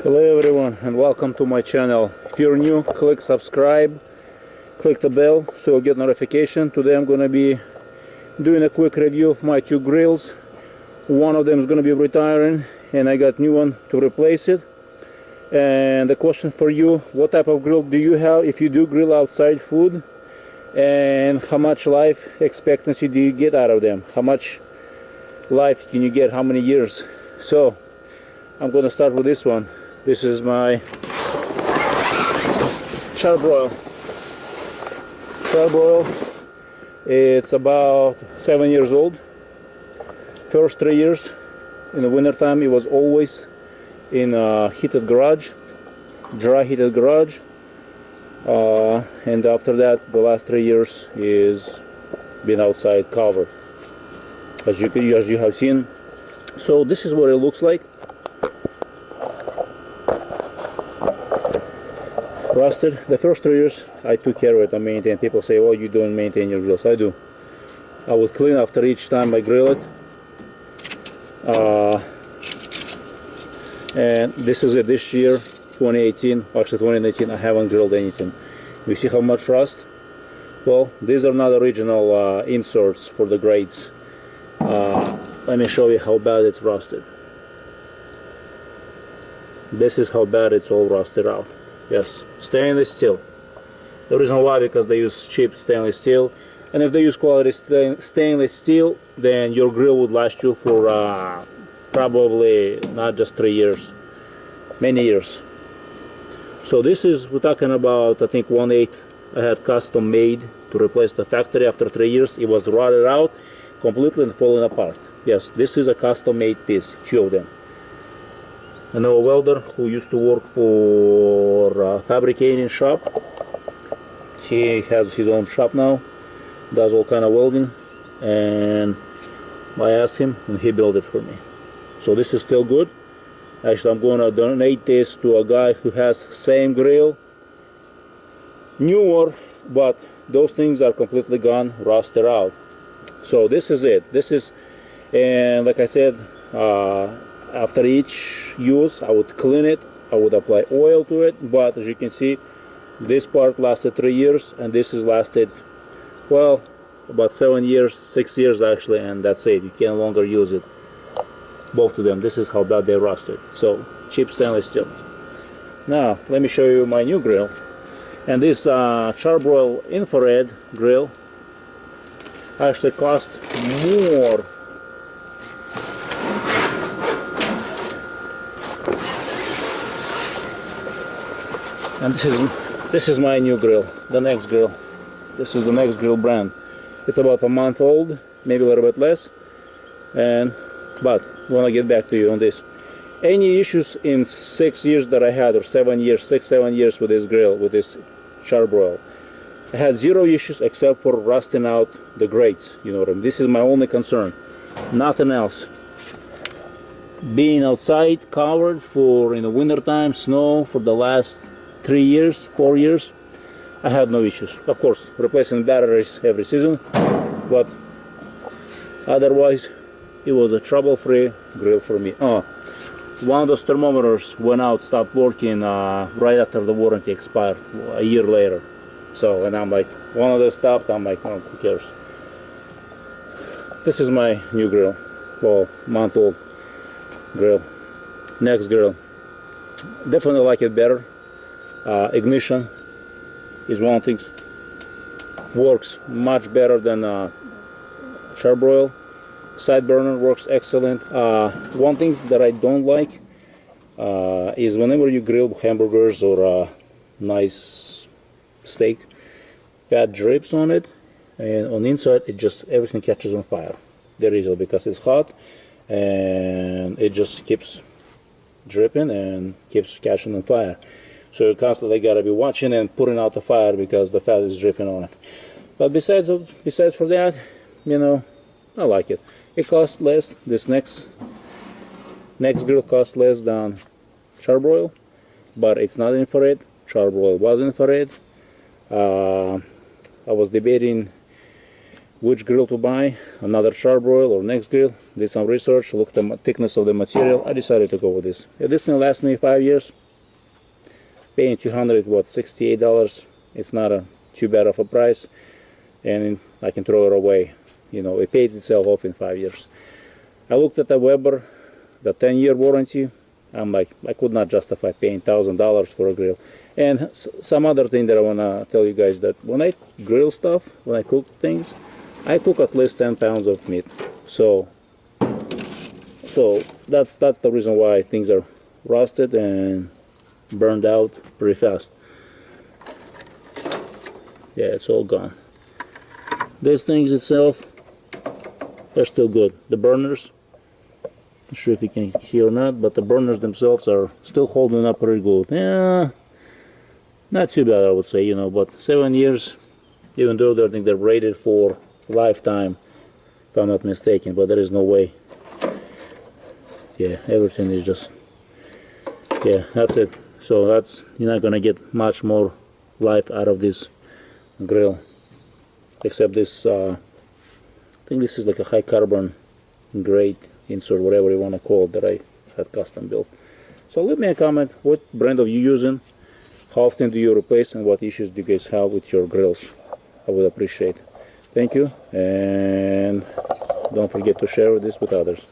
Hello everyone and welcome to my channel. If you're new, click subscribe, click the bell so you'll get notification. Today I'm going to be doing a quick review of my two grills. One of them is going to be retiring and I got new one to replace it. And the question for you, what type of grill do you have if you do grill outside food, and how much life expectancy do you get out of them? How much life can you get, how many years? So I'm going to start with this one. This is my Charbroil. It's about 7 years old. First 3 years in the winter time it was always in a heated garage, dry heated garage, and after that the last 3 years is been outside covered, as you have seen. So this is what it looks like. Rusted. The first 3 years I took care of it, I maintained. People say, well, you don't maintain your grills. I do. I would clean after each time I grill it. And this is it. This year, 2018, actually 2019, I haven't grilled anything. You see how much rust? Well, these are not original inserts for the grates. Let me show you how bad it's rusted. This is how bad it's all rusted out. Yes, stainless steel. The reason why, because they use cheap stainless steel, and if they use quality stainless steel, then your grill would last you for probably not just 3 years, many years. So this is, we're talking about, I think 1/8 I had custom made to replace the factory. After 3 years it was rotted out completely and falling apart. Yes, this is a custom made piece, two of them. I know a welder who used to work for a fabricating shop. He has his own shop now, does all kind of welding, and I asked him and he built it for me. So this is still good. Actually, I'm going to donate this to a guy who has same grill, newer, but those things are completely gone, rusted out. So this is it. This is, and like I said, after each use I would clean it, I would apply oil to it, but as you can see, this part lasted 3 years and this has lasted, well, about 7 years, 6 years actually, and that's it. You can no longer use it, both of them. This is how bad they rusted. So cheap stainless steel. Now let me show you my new grill. And this Charbroil infrared grill actually cost more. And this is my new grill, the Nexgrill. This is the Nexgrill brand. It's about a month old, maybe a little bit less. But I want to get back to you on this. Any issues in 6 years that I had, or 7 years, 6-7 years with this grill, with this Charbroil, I had zero issues except for rusting out the grates. You know what I mean? This is my only concern. Nothing else. Being outside covered for in the winter time, snow, for the last 3 years, 4 years, I had no issues. Of course, replacing batteries every season, but otherwise it was a trouble-free grill for me. One of those thermometers went out, stopped working right after the warranty expired, a year later. So, and I'm like, one of those stopped, I'm like, oh, who cares? This is my new grill, well, month-old grill, Nexgrill. Definitely like it better. Ignition is one of the things, works much better than Charbroil. Side burner works excellent. One thing that I don't like is whenever you grill hamburgers or a nice steak, fat drips on it, and on the inside it just, everything catches on fire very easily because it's hot, and it just keeps dripping and keeps catching on fire. So you constantly gotta be watching and putting out the fire because the fat is dripping on it. But besides for that, you know, I like it. It costs less. This Nexgrill costs less than Charbroil, but it's not infrared. Charbroil was infrared. I was debating which grill to buy, another Charbroil or Nexgrill. Did some research, looked at the thickness of the material. I decided to go with this. This thing lasts me 5 years. Paying $268. It's not too bad of a price, and I can throw it away. You know, it pays itself off in 5 years. I looked at the Weber, the 10-year warranty. I'm like, I could not justify paying $1,000 for a grill. And some other thing that I want to tell you guys, that when I grill stuff, when I cook things, I cook at least 10 pounds of meat. So that's the reason why things are rusted and burned out pretty fast. Yeah, it's all gone. These things itself, they're still good. The burners, not sure if you can hear or not, but the burners themselves are still holding up pretty good. Yeah, not too bad, I would say, you know, but 7 years, even though I think they're rated for lifetime, if I'm not mistaken, but there is no way. Yeah, everything is just, yeah, that's it. So that's, you're not gonna get much more life out of this grill, except this, I think this is like a high carbon grate insert, whatever you want to call it, that I had custom built. So leave me a comment, what brand are you using, how often do you replace, and what issues do you guys have with your grills. I would appreciate. Thank you, and don't forget to share this with others.